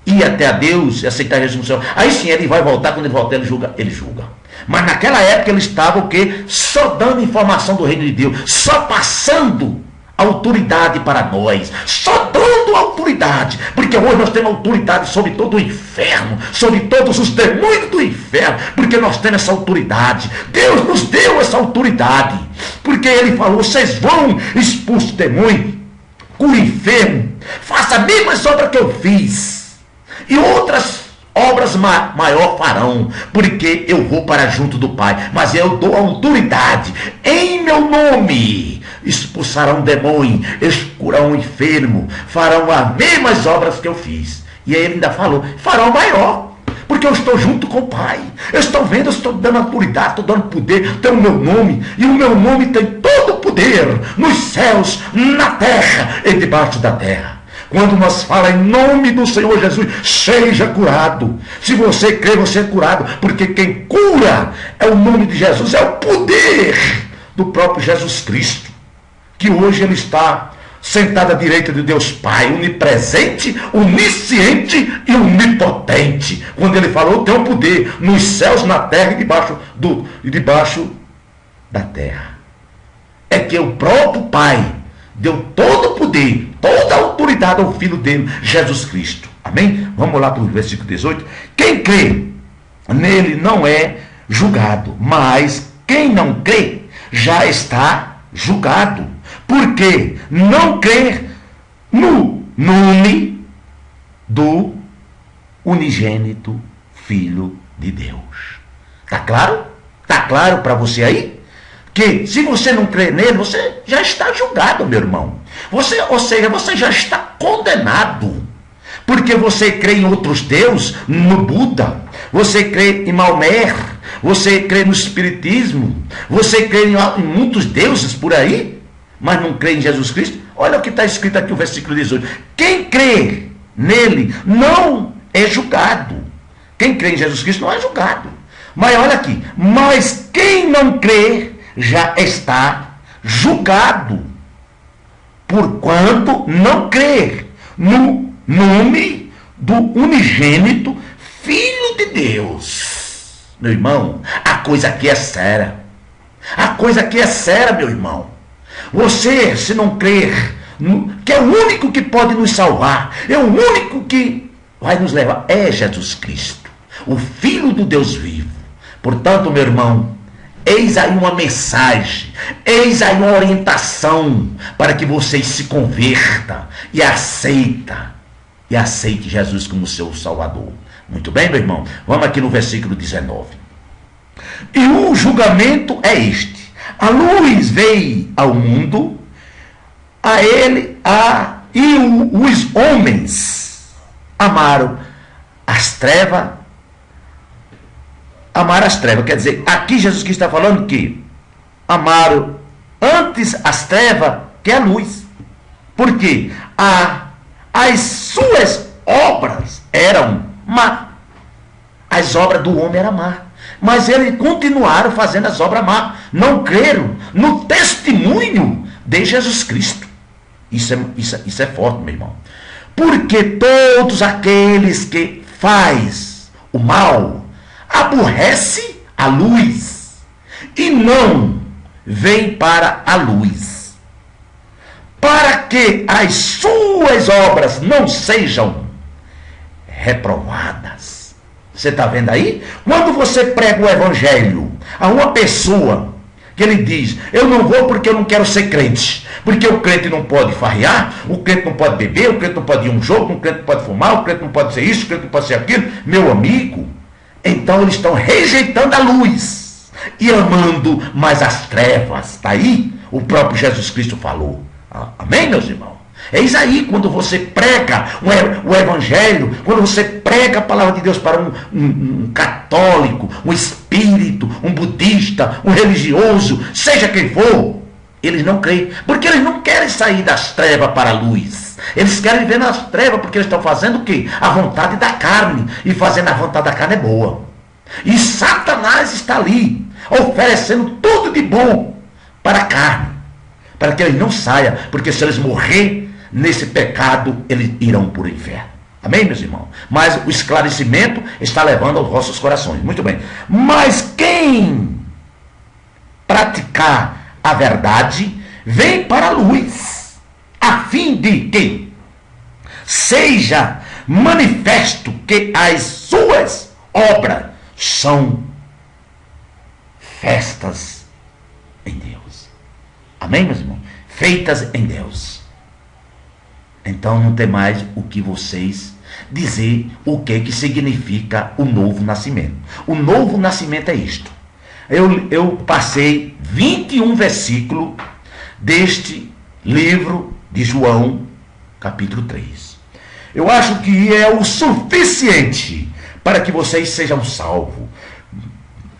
ir até a Deus e aceitar Jesus no céu, aí sim ele vai voltar, quando ele voltar ele julga. Mas naquela época ele estava o quê? Só dando informação do reino de Deus, só passando autoridade para nós, só dando autoridade, porque hoje nós temos autoridade sobre todo o inferno, sobre todos os demônios do inferno, porque nós temos essa autoridade. Deus nos deu essa autoridade, porque ele falou: vocês vão expulsar o demônio, cura enfermo, faça a mesma obra que eu fiz, e outras obras maior farão, porque eu vou para junto do Pai, mas eu dou autoridade em meu nome. Expulsarão demônio, curarão o enfermo, farão as mesmas obras que eu fiz. E aí ele ainda falou: farão maior, porque eu estou junto com o Pai. Eu estou vendo, eu estou dando autoridade, estou dando poder, tem o meu nome, e o meu nome tem todo o poder nos céus, na terra e debaixo da terra. Quando nós falamos em nome do Senhor Jesus, seja curado. Se você crê, você é curado, porque quem cura é o nome de Jesus, é o poder do próprio Jesus Cristo, que hoje ele está sentado à direita de Deus Pai, onipresente, onisciente e onipotente. Quando ele falou, tem o poder nos céus, na terra e debaixo da terra. É que o próprio Pai deu todo o poder, toda a autoridade ao Filho dele, Jesus Cristo. Amém? Vamos lá para o versículo 18. Quem crê nele não é julgado, mas quem não crê já está julgado, porque não crê no nome do unigênito Filho de Deus. Tá claro? Tá claro para você aí? Que se você não crê nele, você já está julgado, meu irmão. Ou seja, você já está condenado. Porque você crê em outros deuses, no Buda, você crê em Maomé, você crê no Espiritismo, você crê em muitos deuses por aí, mas não crê em Jesus Cristo. Olha o que está escrito aqui no versículo 18. Quem crê nele não é julgado. Quem crê em Jesus Cristo não é julgado. Mas olha aqui, mas quem não crê já está julgado, porquanto não crê no nome do unigênito Filho de Deus. Meu irmão, a coisa aqui é séria. A coisa aqui é séria, meu irmão. Você, se não crer que é o único que pode nos salvar, é o único que vai nos levar, é Jesus Cristo, o Filho do Deus vivo. Portanto, meu irmão, Eis aí uma mensagem, eis aí uma orientação para que vocês se convertam e aceite Jesus como seu Salvador. Muito bem, meu irmão? Vamos aqui no versículo 19. E o julgamento é este: a luz veio ao mundo, os homens amaram as trevas. Quer dizer, aqui Jesus Cristo está falando que amaram antes as trevas que a luz. Por quê? As suas obras eram má. As obras do homem eram má. Mas eles continuaram fazendo as obras má. Não creram no testemunho de Jesus Cristo. Isso é forte, meu irmão. Porque todos aqueles que faz o mal aborrece a luz e não vem para a luz, para que as suas obras não sejam reprovadas. Você está vendo aí? Quando você prega o evangelho a uma pessoa que ele diz: eu não vou porque eu não quero ser crente, porque o crente não pode farrear, o crente não pode beber, o crente não pode ir a um jogo, o crente não pode fumar, o crente não pode ser isso, o crente não pode ser aquilo. Meu amigo, então eles estão rejeitando a luz e amando mais as trevas. Está aí? O próprio Jesus Cristo falou. Amém, meus irmãos? Eis aí, quando você prega o evangelho, quando você prega a palavra de Deus para um católico, um espírito, um budista, um religioso, seja quem for, eles não creem, porque eles não querem sair das trevas para a luz. Eles querem viver nas trevas porque eles estão fazendo o quê? A vontade da carne. E fazendo a vontade da carne é boa. E Satanás está ali, oferecendo tudo de bom para a carne, para que eles não saiam, porque se eles morrerem nesse pecado, eles irão para o inferno. Amém, meus irmãos? Mas o esclarecimento está levando aos vossos corações. Muito bem. Mas quem praticar a verdade vem para a luz, a fim de que seja manifesto que as suas obras são festas em Deus. Amém, meus irmãos? Feitas em Deus. Então não tem mais o que vocês dizer o que significa o novo nascimento. O novo nascimento é isto. Eu passei 21 versículos deste livro de João, capítulo 3. Eu acho que é o suficiente para que vocês sejam salvos.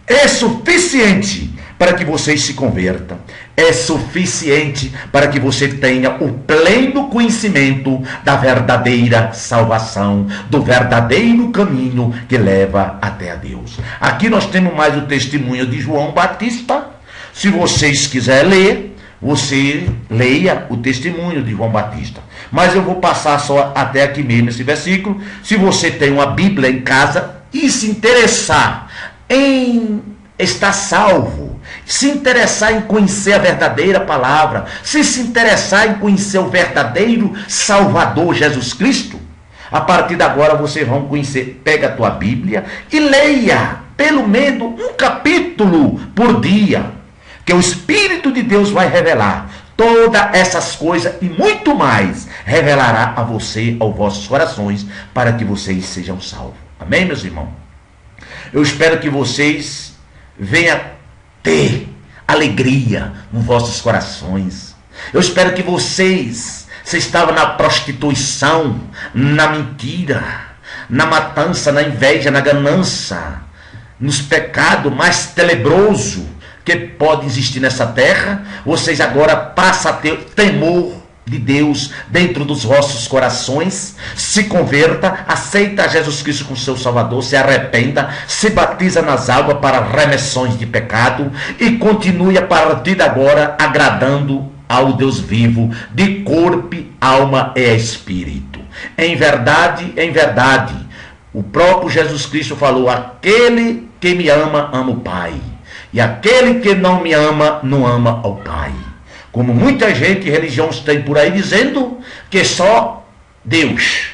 É suficiente para que vocês se convertam. É suficiente para que você tenha o pleno conhecimento da verdadeira salvação, do verdadeiro caminho que leva até a Deus. Aqui nós temos mais o testemunho de João Batista. Se vocês quiserem ler, você leia o testemunho de João Batista. Mas eu vou passar só até aqui mesmo esse versículo. Se você tem uma Bíblia em casa e se interessar em estar salvo, se interessar em conhecer a verdadeira palavra, se interessar em conhecer o verdadeiro Salvador Jesus Cristo, a partir de agora vocês vão conhecer. Pega a tua Bíblia e leia pelo menos um capítulo por dia, que o Espírito de Deus vai revelar todas essas coisas e muito mais, revelará a você, aos vossos corações, para que vocês sejam salvos. Amém, meus irmãos? Eu espero que vocês venham ter alegria nos vossos corações. Eu espero que vocês estavam na prostituição, na mentira, na matança, na inveja, na ganância, nos pecados mais tenebrosos que pode existir nessa terra. Vocês agora passam a ter temor de Deus dentro dos vossos corações, se converta, aceita Jesus Cristo como seu Salvador, se arrependa, se batiza nas águas para remissões de pecado e continue a partir de agora agradando ao Deus vivo de corpo, alma e espírito. Em verdade, o próprio Jesus Cristo falou: aquele que me ama, ama o Pai, e aquele que não me ama, não ama ao Pai. Como muita gente, religiões tem por aí dizendo que só Deus,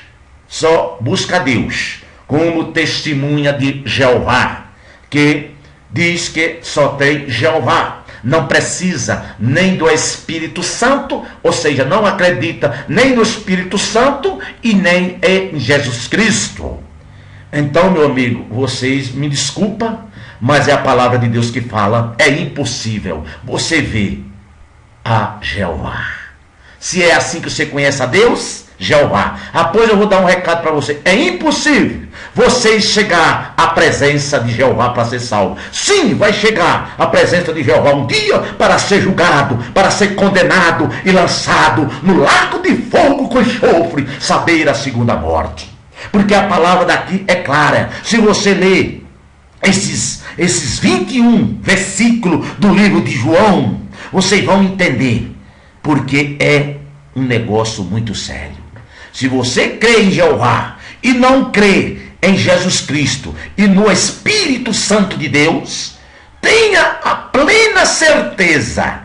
só busca Deus, como testemunha de Jeová, que diz que só tem Jeová. Não precisa nem do Espírito Santo, ou seja, não acredita nem no Espírito Santo e nem em Jesus Cristo. Então, meu amigo, vocês me desculpam, mas é a palavra de Deus que fala, é impossível você ver a Jeová. Se é assim que você conhece a Deus, Jeová. Após eu vou dar um recado para você. É impossível vocês chegar à presença de Jeová para ser salvo. Sim, vai chegar à presença de Jeová um dia para ser julgado, para ser condenado e lançado no lago de fogo com enxofre, saber a segunda morte. Porque a palavra daqui é clara. Se você ler esses 21 versículos do livro de João, vocês vão entender, porque é um negócio muito sério. Se você crê em Jeová e não crê em Jesus Cristo e no Espírito Santo de Deus, tenha a plena certeza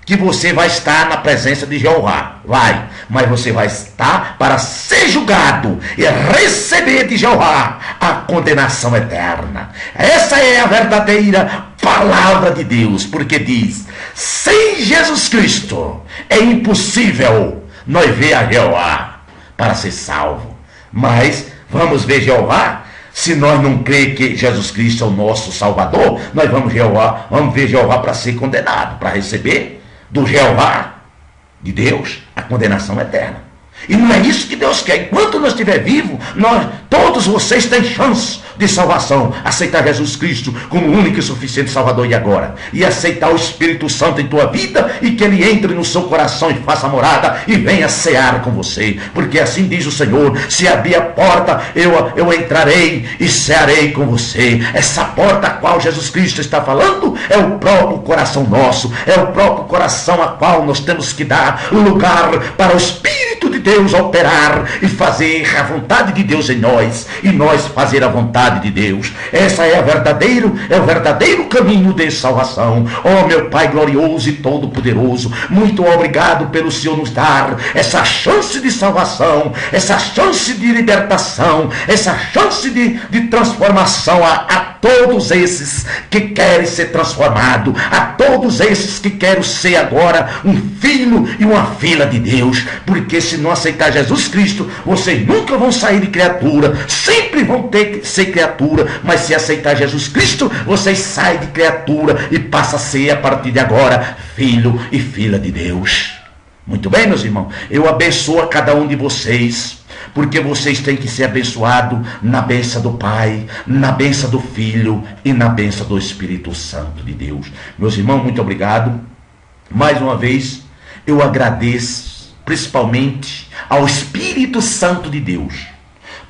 que você vai estar na presença de Jeová. Vai, mas você vai estar para ser julgado e receber de Jeová a condenação eterna. Essa é a verdadeira palavra de Deus, porque diz: sem Jesus Cristo é impossível nós ver a Jeová para ser salvo. Mas vamos ver Jeová? Se nós não cremos que Jesus Cristo é o nosso Salvador, nós vamos ver Jeová para ser condenado, para receber do Jeová de Deus a condenação eterna. E não é isso que Deus quer. Enquanto nós estiver vivo, todos vocês têm chance de salvação. Aceitar Jesus Cristo como o único e suficiente Salvador e agora. E aceitar o Espírito Santo em tua vida e que ele entre no seu coração e faça morada e venha cear com você. Porque assim diz o Senhor: se abrir a porta, eu entrarei e cearei com você. Essa porta a qual Jesus Cristo está falando é o próprio coração nosso. É o próprio coração a qual nós temos que dar lugar para o Espírito de Deus operar e fazer a vontade de Deus em nós, e nós fazer a vontade de Deus. Essa é o verdadeiro caminho de salvação. Oh, meu Pai glorioso e todo-poderoso, muito obrigado pelo Senhor nos dar essa chance de salvação, essa chance de libertação, essa chance de transformação a todos esses que querem ser transformados, a todos esses que querem ser agora um filho e uma filha de Deus. Porque se não aceitar Jesus Cristo, vocês nunca vão sair de criatura, sempre vão ter que ser criatura. Mas se aceitar Jesus Cristo, vocês saem de criatura e passam a ser a partir de agora filho e filha de Deus. Muito bem, meus irmãos, eu abençoo a cada um de vocês, porque vocês têm que ser abençoados na bênção do Pai, na bênção do Filho e na bênção do Espírito Santo de Deus. Meus irmãos, muito obrigado. Mais uma vez, eu agradeço principalmente ao Espírito Santo de Deus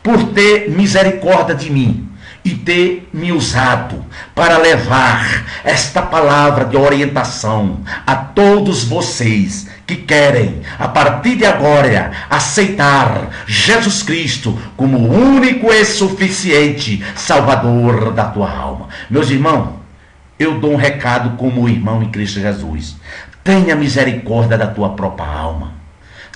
por ter misericórdia de mim e ter me usado para levar esta palavra de orientação a todos vocês que querem, a partir de agora, aceitar Jesus Cristo como o único e suficiente Salvador da tua alma. Meus irmãos, eu dou um recado como irmão em Cristo Jesus. Tenha misericórdia da tua própria alma.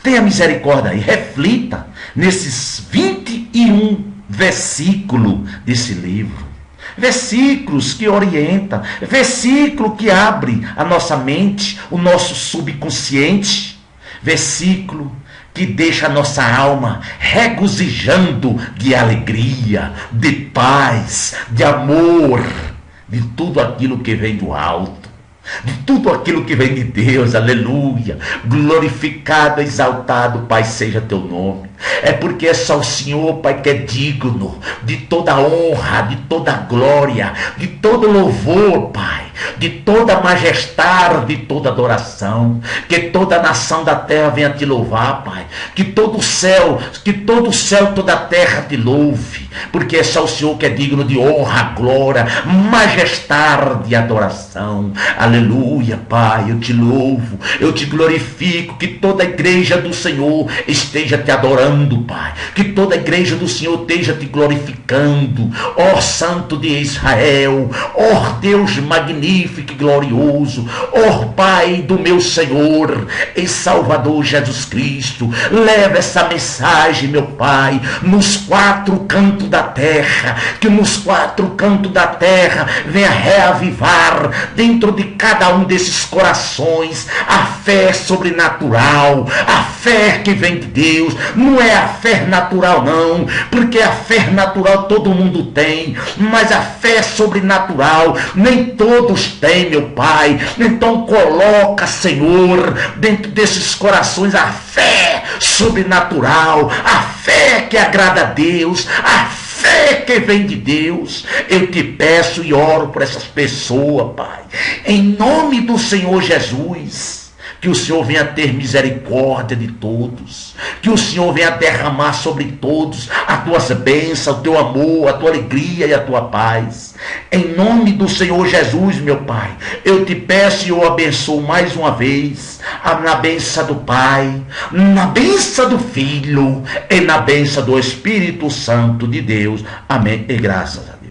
Tenha misericórdia e reflita nesses 21 versículos desse livro. Versículos que orientam, versículo que abre a nossa mente, o nosso subconsciente, versículo que deixa a nossa alma regozijando de alegria, de paz, de amor, de tudo aquilo que vem do alto, de tudo aquilo que vem de Deus. Aleluia, glorificado, exaltado, Pai, seja teu nome. É porque é só o Senhor, Pai, que é digno de toda honra, de toda glória, de todo louvor, Pai, de toda majestade, de toda adoração. Que toda a nação da terra venha te louvar, Pai. Que todo o céu, toda a terra te louve, porque é só o Senhor que é digno de honra, glória, majestade e adoração. Aleluia. Aleluia, Pai, eu te louvo, eu te glorifico, que toda a igreja do Senhor esteja te adorando, Pai, que toda a igreja do Senhor esteja te glorificando, ó Santo de Israel, ó Deus magnífico e glorioso, ó Pai do meu Senhor e Salvador Jesus Cristo. Leva essa mensagem, meu Pai, nos quatro cantos da terra, que nos quatro cantos da terra venha reavivar dentro de cada um desses corações a fé sobrenatural, a fé que vem de Deus. Não é a fé natural não, porque a fé natural todo mundo tem, mas a fé sobrenatural nem todos têm, meu Pai. Então coloca, Senhor, dentro desses corações a fé sobrenatural, a fé que agrada a Deus, a fé que vem de Deus. Eu te peço e oro por essas pessoas, Pai, em nome do Senhor Jesus. Que o Senhor venha ter misericórdia de todos, que o Senhor venha derramar sobre todos as tuas bênçãos, o teu amor, a tua alegria e a tua paz. Em nome do Senhor Jesus, meu Pai, eu te peço e eu abençoo mais uma vez, na bênção do Pai, na bênção do Filho e na bênção do Espírito Santo de Deus. Amém e graças a Deus.